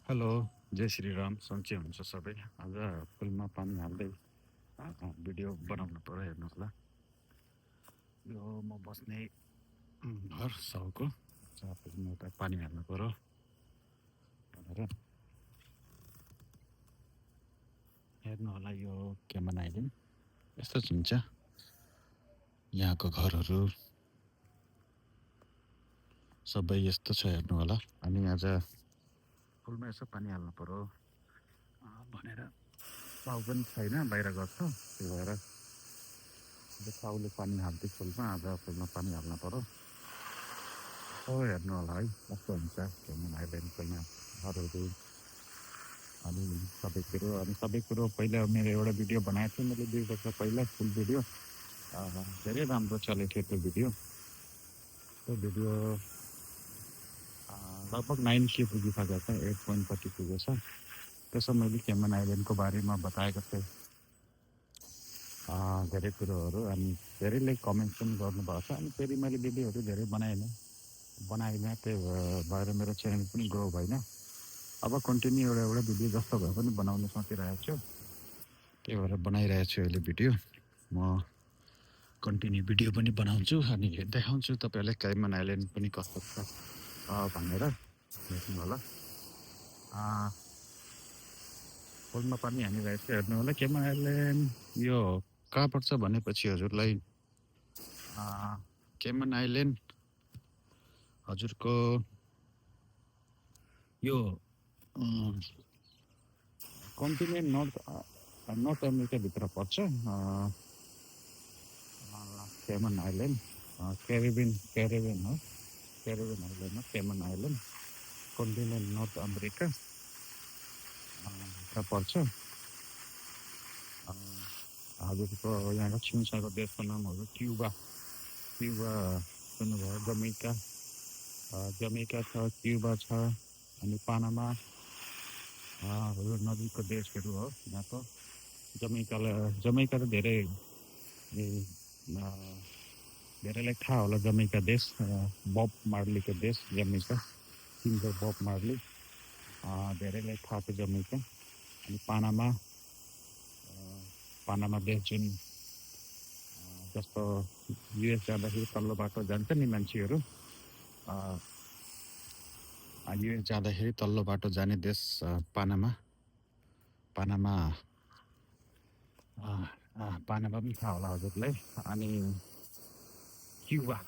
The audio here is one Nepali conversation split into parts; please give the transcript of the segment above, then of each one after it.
हेलो, जय श्रीराम। सन्चै हुनुहुन्छ सबै? आज फुलमा पानी हाल्दै भिडियो बनाउनु पऱ्यो, हेर्नुहोस् ल। यो म बस्ने घर साउको फुलमा यता पानी हाल्नु पऱ्यो भनेर हेर्नु होला। यो क्यामेरा आइदिउँ, यस्तो हुन्छ यहाँको घरहरू सबै यस्तो छ, हेर्नु होला। अनि आज फुलमा यसो पानी हाल्नु पऱ्यो भनेर साउ पनि छैन, बाहिर गर्छ। त्यही भएर साउले पानी हाल्दै फुलमा, आज फुलमा पानी हाल्नु पऱ्यो। हेर्नु होला है कस्तो हुन्छ क्यामेरा आइल्यान्डको यहाँ घरहरू अनि सबै कुरो पहिला मेरो एउटा भिडियो बनाएको थिएँ मैले 2 वर्ष पहिला, फुल भिडियो। धेरै राम्रो चलेको थियो त्यो भिडियो। लगभग 9K पुगिसकेको छ, 8 पोइन्ट कति पुगेछ। त्यसो मैले क्यामेरा आइल्यान्डको बारेमा बताएको थिएँ धेरै कुरोहरू, अनि धेरैले कमेन्ट पनि गर्नुभएको छ। अनि फेरि मैले भिडियोहरू धेरै बनाइनँ, त्यही भएर मेरो च्यानल पनि ग्रो भएन। अब कन्टिन्यू एउटा भिडियो जस्तो भए पनि बनाउनु सोचिरहेको छु, त्यही भएर बनाइरहेको छु अहिले भिडियो। म कन्टिन्यू भिडियो पनि बनाउँछु अनि देखाउँछु तपाईँहरूलाई क्याइमन आइल्यान्ड पनि कस्तो छ भनेर। हेर्नु होला। फुलमा पानी हानिरहेको छु, हेर्नु होला। क्याइमन आइल्यान्ड यो कहाँ पर्छ भनेपछि हजुरलाई क्याइमन आइल्यान्ड हजुरको यो कन्टिनेन्ट नर्थ अमेरिकाभित्र पर्छ। क्याइमन आइल्यान्ड क्यारिबियन हो, क्यारिबियन आइल्यान्ड हो क्याइमन आइल्यान्ड। कन्टिनेन्ट नर्थ अमेरिका पर्छ। हजुरको यहाँको छेउछाउको देशको नामहरू क्युबा सुन्नुभयो, जमैका छ, क्युबा छ, अनि पानामा यो नजिकको देशहरू हो यहाँको। जमैका त धेरैलाई थाहा होला। जमैका देश बब मार्लीको देश जमैका, सिङ्गर बब मार्ली, धेरैलाई थाहा छ जमैका। अनि पानामा देश जुन जस्तो युएस जाँदाखेरि तल्लो बाटो जान्छ नि मान्छेहरू, युएस जाँदाखेरि तल्लो बाटो जाने देश पानामा पनि थाहा होला हजुरलाई। अनि क्युबा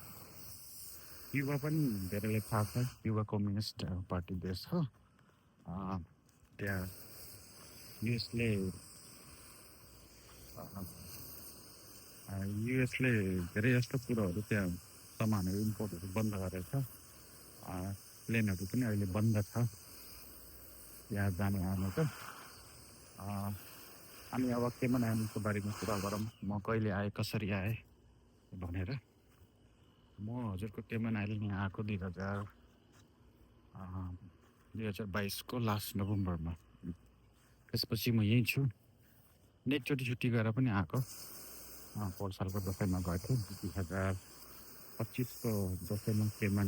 पनि धेरैलाई थाहा छ, क्युबा कम्युनिस्ट पार्टी देश हो। त्यहाँ युएसले धेरै जस्तो कुरोहरू, त्यहाँ सामानहरू इम्पोर्टहरू बन्द गरेको छ। प्लेनहरू पनि अहिले बन्द छ यहाँ जाने आउनु त। अनि अब क्याइमन आइल्यान्डको बारेमा कुरा गरौँ, म कहिले आएँ, कसरी आएँ भनेर। म हजुरको क्याइमन आइल्यान्ड यहाँ आएको 2022को लास्ट नोभेम्बरमा। त्यसपछि म यहीँ छु। एकचोटि छुट्टी गएर पनि आएको। पोहोर सालको दसैँमा गएको थिएँ। 2025को दसैँमा क्याइमन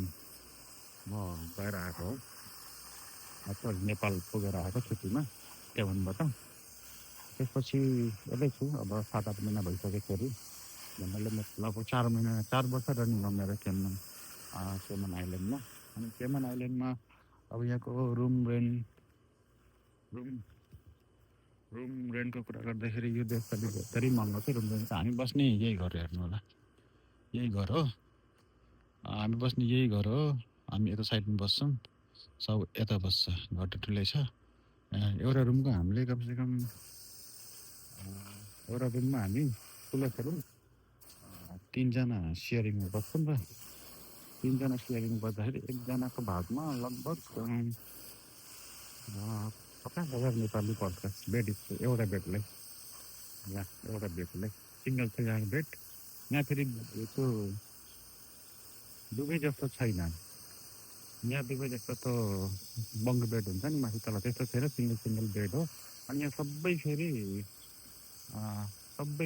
म गएर आएको हो। नेपाल पुगेर आएको छुट्टीमा क्याइमनबाट। त्यसपछि यतै छु अब 7-8 महिना भइसक्यो। फेरि भन्नाले म लगभग 4 वर्ष रनिङ हो मेरो क्याइमन आइल्यान्डमा। अनि क्याइमन आइल्यान्डमा अब यहाँको रुम रेन्टको कुरा गर्दाखेरि यो देश अलिक धेरै महँगो छ। रुम रेन्ट हामी बस्ने यही घर, हेर्नु होला, यही घर हो। हामी बस्ने यही घर हो। हामी यता साइडमा बस्छौँ, सब यता बस्छ। घर ठुलै छ। एउटा रुमको हामीले कमसेकम एउटा रुममा हामी ठुलो छ रुम, 3जना सेयरिङमा बस्छौँ र 3जना सेयरिङ बस्दाखेरि एकजनाको भागमा लगभग 50,000 नेपाली पर्छ बेड, एउटा बेडलाई। सिङ्गल छ यहाँ बेड। यहाँ फेरि त्यो दुवै जस्तो छैन। यहाँ दुवै जस्तो त बङ्क बेड हुन्छ नि माथि तल, त्यस्तो छैन, सिङ्गल बेड हो। अनि यहाँ सबै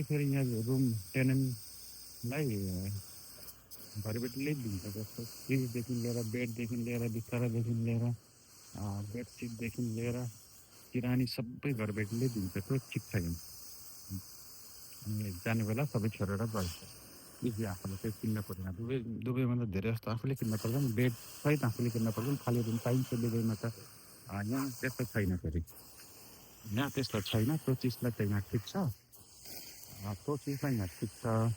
फेरि यहाँ रुम टेनेन्टलाई घरबेटीले दिन्छ। जस्तो फ्रिजदेखि लिएर, बेडदेखि लिएर, बिस्तारादेखि लिएर बेडसिटदेखि लिएर किरानी सबै घरबेटीले दिन्छ, त्यो ठिक छैन। अनि जाने बेला सबै छोडेर गएछ। इजी आफूले चाहिँ किन्न परेन। दुबईमा त धेरै जस्तो आफूले किन्न पर्दैन, बेड सहित आफूले किन्न पर्दैन, खाली रुम पाइन्छ दुबईमा त। यहाँ त्यस्तो छैन फेरि, यहाँ त्यस्तो छैन। त्यो चिजलाई चाहिँ यहाँ ठिक छ, त्यो चिजलाई यहाँ ठिक छ।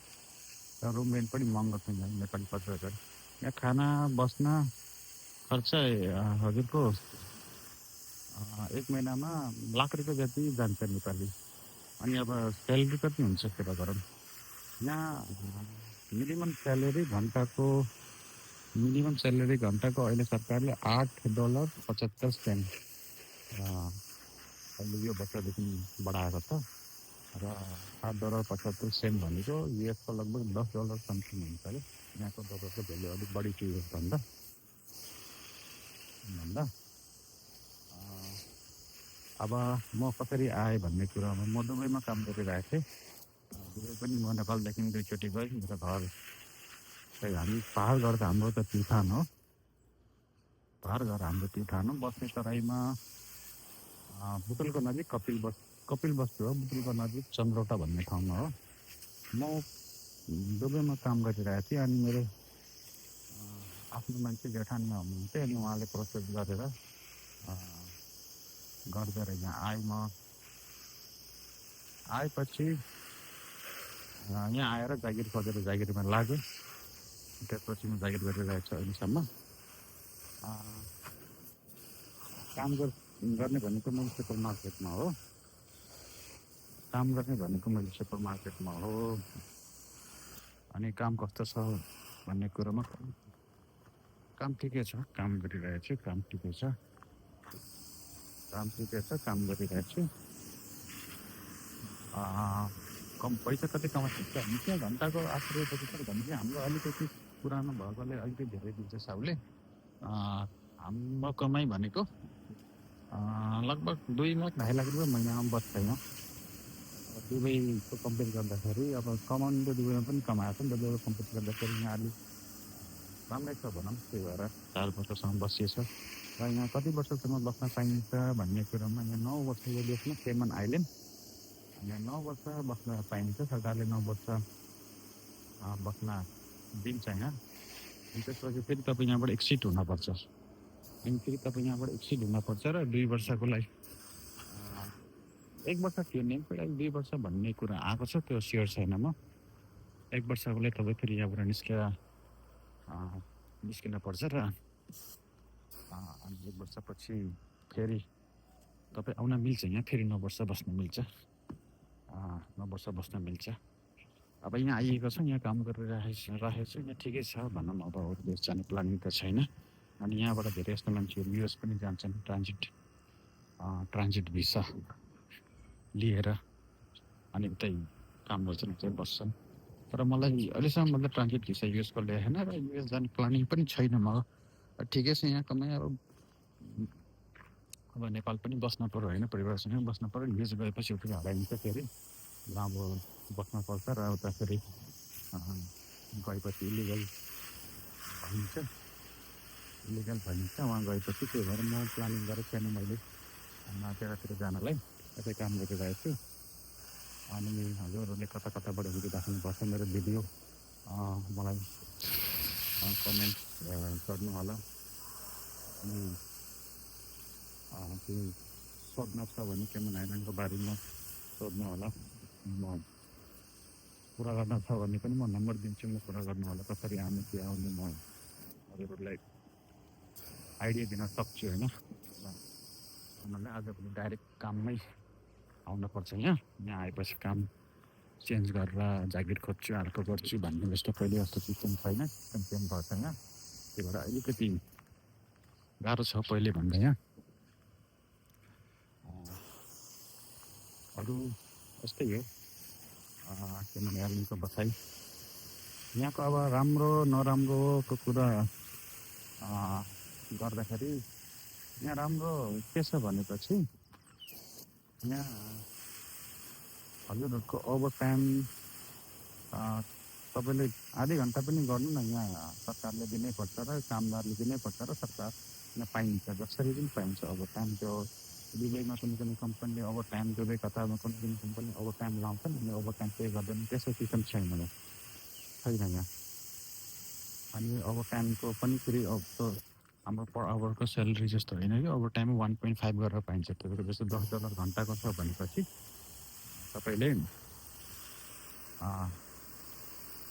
रुम रेन्ट पनि महँगो छैन नेपाली 50,000। यहाँ खाना बस्न खर्च हजुरको 1 महिनामा लाख रुपियाँ जति जान्छ नेपाली। अनि अब स्यालेरी कति हुन्छ कुरा गरौँ। यहाँ मिनिमम स्यालेरी घन्टाको अहिले सरकारले $8.75 अहिले यो वर्षदेखि बढाएको छ। र $8.75 भनेको युएसको लगभग $10 समथिङ हुन्छ अरे। यहाँको डलरको भ्यालु अलिक बढी थियो योभन्दा। अब म कसरी आएँ भन्ने कुरामा, म दुबईमा काम गरिरहेको थिएँ। दुबई पनि म नेपालदेखि 2 चोटि गएँ। मेरो घर चाहिँ हामी पहाड घर त हाम्रो त प्युठान हो। पहाड घर हाम्रो प्युठान हो। बस्ने तराईमा बुटोलको नजिक कपिल बस्ती हो। बुटोलको नजिक चन्द्रौटा भन्ने ठाउँमा हो। म दुबईमा काम गरिरहेको थिएँ। अनि मेरो आफ्नो मान्छे जेठानीमा हुनुहुन्थ्यो। अनि उहाँले प्रोसेस गरेर यहाँ आएँ। म आएपछि यहाँ आएर जागिर खोजेर जागिरमा लाग्यो। त्यसपछि म जागिर गरिरहेको छु अहिलेसम्म। काम गर्ने भनेको मैले सुपर मार्केटमा हो। अनि काम कस्तो छ भन्ने कुरोमा काम ठिकै छ, काम गरिरहेको छु। काम काम गरिरहेको छु। कम पैसा कति कमाइ सक्छ भने चाहिँ घन्टाको $8.75 भने हाम्रो अलिकति पुरानो भएकोले अलिकति धेरै दिन्छ साउले। हाम्रो कमाइ भनेको लगभग 2 लाख 2.5 लाख रुपियाँ महिनामा बस्छ। यहाँ दुबईको कम्पेयर गर्दाखेरि अब कमाउनु त दुबईमा पनि कमाएको छ नि त। दुबईको कम्पेयर गर्दाखेरि यहाँ अलिक राम्रै छ भनौँ। त्यही भएर 4 वर्षसम्म बसिएछ। र यहाँ कति वर्षसम्म बस्न पाइन्छ भन्ने कुरामा यहाँ 9 वर्षको देशमा केमन आइल्यान्ड, यहाँ 9 वर्ष बस्न पाइन्छ। सरकारले 9 वर्ष बस्न दिन्छ यहाँ। अनि त्यसपछि फेरि तपाईँ यहाँबाट एक्सिट हुनपर्छ। र 2 वर्षको लागि 1 वर्ष थियो नेमको लागि 2 वर्ष भन्ने कुरा आएको छ, त्यो स्योर छैन म। 1 वर्षको लागि तपाईँ फेरि यहाँबाट निस्किन पर्छ। र अनि 1 वर्षपछि फेरि तपाईँ आउन मिल्छ। यहाँ फेरि 9 वर्ष बस्न मिल्छ। 9 वर्ष बस्न मिल्छ। अब यहाँ आइएको छ, यहाँ काम गरिरहेको छु। यहाँ ठिकै छ भनौँ। अब अरू देश जाने प्लानिङ त छैन। अनि यहाँबाट धेरै जस्तो मान्छेहरू युएस पनि जान्छन् ट्रान्जिट भिसा लिएर। अनि उतै काम गर्छन्, उतै बस्छन्। तर मलाई अहिलेसम्म मतलब ट्रान्जिट भिसा युएसको ल्याएन र युएस जाने प्लानिङ पनि छैन म। ठिकै छ, यहाँ कमाइ। अब नेपाल पनि बस्न पऱ्यो होइन, परिवारसँग बस्न पऱ्यो। युएस गएपछि उता हराइन्छ फेरि। अब बस्न पर्छ। र उता फेरि गएपछि इलिगल भइन्छ उहाँ गएपछि। त्यही भएर म प्लानिङ गरेको छैन मैले त्यतातिर जानलाई। यतै काम गरिरहेको छु। अनि हजुरहरूले कताबाट हेरिराख्नुपर्छ मेरो भिडियो, मलाई कमेन्ट गर्नु होला। अनि केही सोध्न छ भने केमन आइल्यान्डको बारेमा सोध्नु होला। म कुरा गर्न छ भने पनि म नम्बर दिन्छु, म कुरा गर्नु होला। कसरी आउने के आउने म हजुरहरूलाई आइडिया दिन सक्छु होइन। उनीहरूलाई आजभोलि डाइरेक्ट काममै आउनुपर्छ। यहाँ आएपछि काम चेन्ज गरेर जागिर खोज्छु, अर्को गर्छु भन्ने जस्तो पहिले जस्तो सिस्टम छैन, सिस्टम चेन्ज भएको छैन। त्यही भएर अलिकति गाह्रो छ पहिले भन्दा। यहाँ अरू यस्तै हो। किनभने आर्मीको बसाइ यहाँको अब राम्रो नराम्रोको कुरा गर्दाखेरि यहाँ राम्रो के छ भनेपछि यहाँ हजुरहरूको ओभर टाइम तपाईँले आधी घन्टा पनि गर्नु न, यहाँ सरकारले दिनै पर्छ र कामदारले दिनै पर्छ र सरकार यहाँ पाइन्छ, जसरी पनि पाइन्छ ओभर टाइम। त्यो दुबईमा कुनै कम्पनीले ओभर टाइम, दुबई कतारमा कुनै कम्पनीले ओभर टाइम लाउँछ नि, ओभर टाइम पे गर्दैन, त्यस्तो सिस्टम छैन यहाँ। अनि ओभर टाइमको पनि फेरि हाम्रो पर आवरको स्यालेरी जस्तो होइन कि ओभर टाइम 1.5 गरेर पाइन्छ। तपाईँको जस्तो $10 घन्टाको छ भनेपछि तपाईँले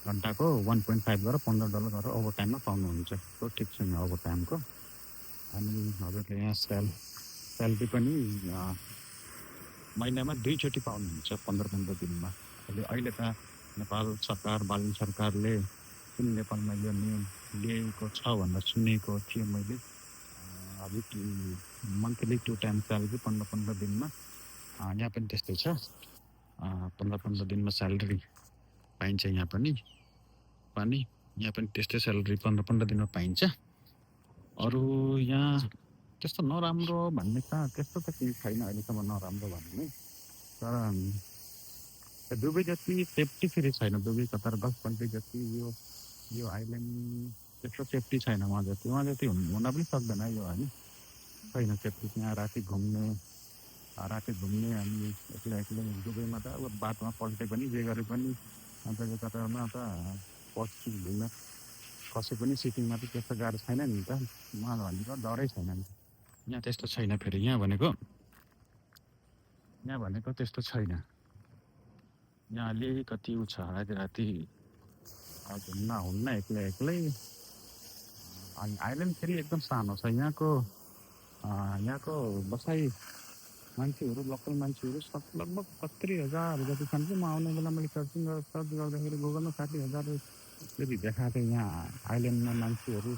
घन्टाको 1.5 गरेर $15 गरेर ओभर टाइममा पाउनुहुन्छ। त्यो ठिक छ यहाँ ओभर टाइमको। अनि हजुरले यहाँ स्यालेरी पनि महिनामा 2 चोटि पाउनुहुन्छ 15 दिनमा। अहिले त नेपाल सरकार, बालन सरकारले जुन नेपालमा यो नियम ल्याएको छ भनेर सुनेको थियो मैले। हजुर मन्थली 2 टाइम स्यालेरी 15 दिनमा। यहाँ पनि त्यस्तै छ, 15 दिनमा स्यालेरी पाइन्छ यहाँ पनि। यहाँ पनि त्यस्तै स्यालेरी 15 दिनमा पाइन्छ। अरू यहाँ त्यस्तो नराम्रो भन्ने त त्यस्तो त केही छैन अहिलेसम्म नराम्रो भन्ने। तर दुबई जति सेफ्टी फेरि छैन। दुबई, कतार, गल्फ कन्ट्री जति यो आइल्यान्ड त्यस्तो सेफ्टी छैन उहाँ जति हुन पनि सक्दैन यो, होइन, छैन सेफ्टी। त्यहाँ राति घुम्ने अनि एक्लै दुबईमा त अब बाटोमा पल्टे पनि जे गरे पनि तपाईँको कतारमा त पछि घुम्न कसै पनि सिटिङमा त त्यस्तो गाह्रो छैन नि त। उहाँ भनेको डरै छैन नि। यहाँ त्यस्तो छैन फेरि। यहाँ भनेको त्यस्तो छैन। यहाँ अलिकति उ छ, राति हुन्न एक्लै। अनि आइल्यान्ड फेरि एकदम सानो छ। यहाँको बसाइ मान्छेहरू, लोकल मान्छेहरू लगभग 70,000 जति छन् कि म आउने बेला मैले सर्च गर्दाखेरि गुगलमा 60,000 जति देखाएको थियो। यहाँ आइल्यान्डमा मान्छेहरू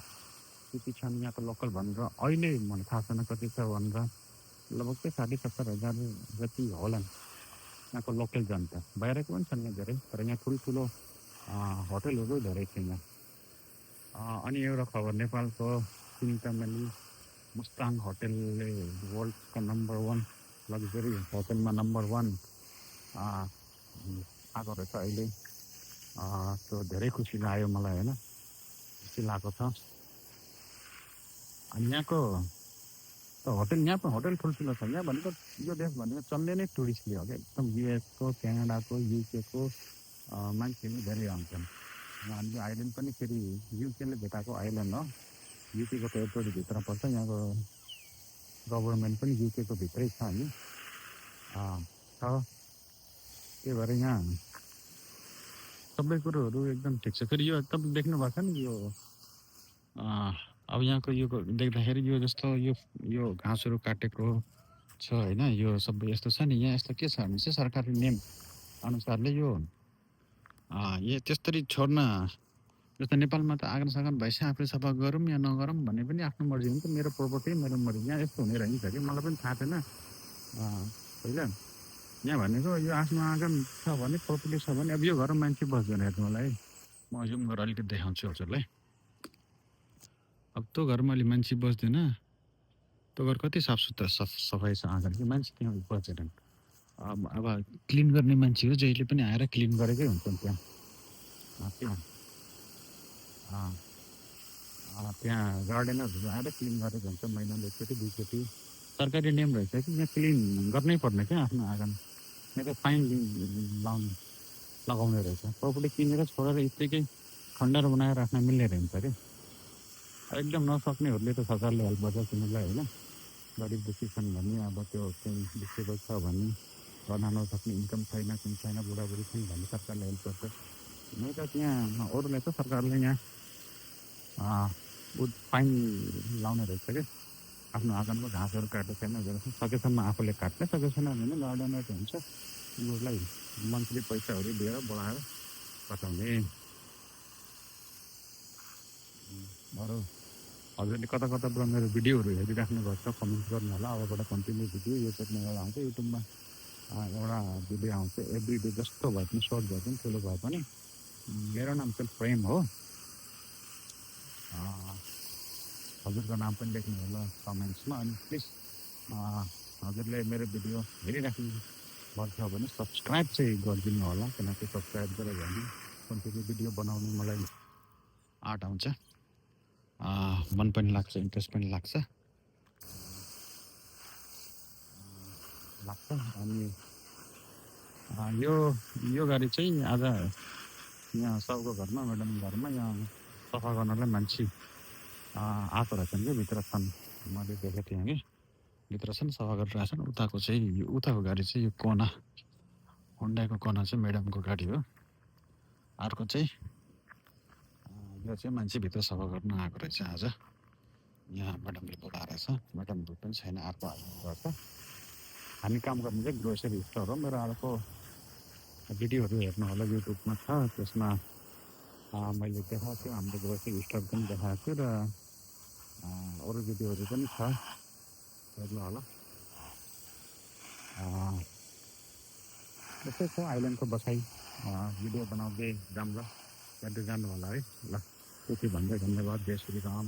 कति छन् यहाँको लोकल भनेर अहिले मलाई थाहा छैन कति छ भनेर। लगभग चाहिँ 60-70,000 जति होलान् यहाँको लोकल जनता। बाहिरको पनि छन् यहाँ धेरै, तर यहाँ ठुल्ठुलो होटलहरू धेरै छ यहाँ। अनि एउटा खबर, नेपालको चिन्तामणि मुस्ताङ होटलले वर्ल्डको नम्बर 1 लग्जरी होटलमा नम्बर 1 आएको रहेछ अहिले। त्यो धेरै खुसी लाग्यो मलाई, होइन, खुसी लागेको छ। अनि यहाँको होटल, यहाँ पनि होटल ठुल्ठुलो छ। यहाँ भनेको यो देश भनेको चल्ने नै टुरिस्टले हो क्या। एकदम युएसको, क्यानाडाको, युकेको मान्छेहरू धेरै आउँछन्। अनि यो आइल्यान्ड पनि फेरि युकेले भेटाएको आइल्यान्ड हो। युकेको टेरिटोरी भित्र पर्छ। यहाँको गभर्मेन्ट पनि युकेको भित्रै छ नि छ। त्यही भएर यहाँ सबै कुरोहरू एकदम ठिक छ। फेरि यो तपाईँ देख्नु भएको छ नि, यो अब यहाँको यो देख्दाखेरि यो जस्तो यो घाँसहरू काटेको छ, होइन, यो सबै यस्तो छ नि। यहाँ यस्तो के छ भने चाहिँ सरकारले नियम अनुसारले यो त्यस्तरी छोड्न, जस्तो नेपालमा त आँगन भएपछि आफूले सफा गरौँ या नगरौँ भन्ने पनि आफ्नो मर्जी हुन्छ। मेरो प्रोपर्टी मेरो मर्जी। यहाँ यस्तो हुने रहन्छ कि मलाई पनि थाहा थिएन पहिला। यहाँ भनेको यो आफ्नो आँगन छ भने, प्रोपर्टी छ भने अब यो घरमा मान्छे बस्दैन। हेर्नु मलाई, म जुम गरेर अलिकति देखाउँछु हजुरलाई। अब त्यो घरमा अहिले मान्छे बस्दैन। त्यो घर कति सफाइ छ आँगन कि मान्छे त्यहाँ बस्दैनन्। अब क्लिन गर्ने मान्छे हो, जहिले पनि आएर क्लिन गरेकै हुन्छन् त्यहाँ। त्यहाँ गार्डनरहरू आएर क्लिन गरेको हुन्छ महिनामा 1 चोटि 2 चोटि। सरकारी नियम रहेछ कि यहाँ क्लिन गर्नै पर्ने क्या आफ्नो आँगन, यहाँ त फाइन लगाउने रहेछ। प्रपर्टी किनेर छोडेर यत्तिकै खण्डर बनाएर राख्न मिल्ने रहन्छ अरे। एकदम नसक्नेहरूले त सरकारले हेल्प गर्छ तिनीहरूलाई, होइन, गरिब दुखी छन् भने, अब त्यो चाहिँ डिसेबल छ भने, गर्न नसक्ने, इन्कम छैन, बुढाबुढी छन् भने सरकारले हेल्प गर्छ। नै त त्यहाँ अरूलाई त सरकारले यहाँ फाइन लाउने रहेछ क्या। आफ्नो आँगनको घाँसहरू काटेको छैन सकेसम्म आफूले काट्ने, सकेको छैन भने गार्डनर हुन्छ, उनीहरूलाई मन्थली पैसाहरू दिएर बढाएर कटाउने। अरू हजुरले कता मेरो भिडियोहरू हेरिराख्नु भएको छ, कमेन्ट गर्नु होला। अबबाट कन्टिन्यू भिडियो यो चाहिँ एउटा आउँछ युट्युबमा, एउटा भिडियो आउँछ एभ्रिडे, जस्तो भए पनि सर्ट भए पनि ठुलो भए पनि। मेरो नाम चाहिँ प्रेम हो। हजुरको नाम पनि लेख्नु होला कमेन्ट्समा। अनि प्लिज हजुरले मेरो भिडियो हेरिराख्नु भएको छ भने सब्सक्राइब चाहिँ गरिदिनु होला, किनकि सब्सक्राइब गरेर भने कन्टिन्यू भिडियो बनाउनु मलाई आँट आउँछ, मन पनि लाग्छ, इन्ट्रेस्ट पनि लाग्छ। लाग्छ। अनि यो यो गाडी चाहिँ आज यहाँ सबको घरमा, म्याडमको घरमा यहाँ सफा गर्नलाई मान्छे आएको रहेछन् कि भित्र छन्। मैले देखेको थिएँ कि भित्र छन्, सफा गरिरहेछन्। उताको चाहिँ उताको गाडी चाहिँ यो कोना, होन्डाको कोना चाहिँ म्याडमको गाडी हो। अर्को चाहिँ यो चाहिँ मान्छे भित्र सफा गर्न आएको रहेछ आज। यहाँ म्याडमले बोलाएर छ, म्याडमहरू पनि छैन, अर्को गर्छ। हामी काम गर्ने चाहिँ ग्रोसरी स्टोर हो। मेरो अर्को भिडियोहरू हेर्नु होला, युट्युबमा छ, त्यसमा मैले देखाएको छु, हाम्रो ग्रोसरी स्टोर पनि देखाएको छु र अरू भिडियोहरू पनि छ, हेर्नु होला। यस्तै छ आइल्यान्डको बसाइ, भिडियो बनाउँदै जाऊँ ल, हेर्दै जानु होला है। ल, त्यति भन्दै धन्यवाद। जय श्री राम।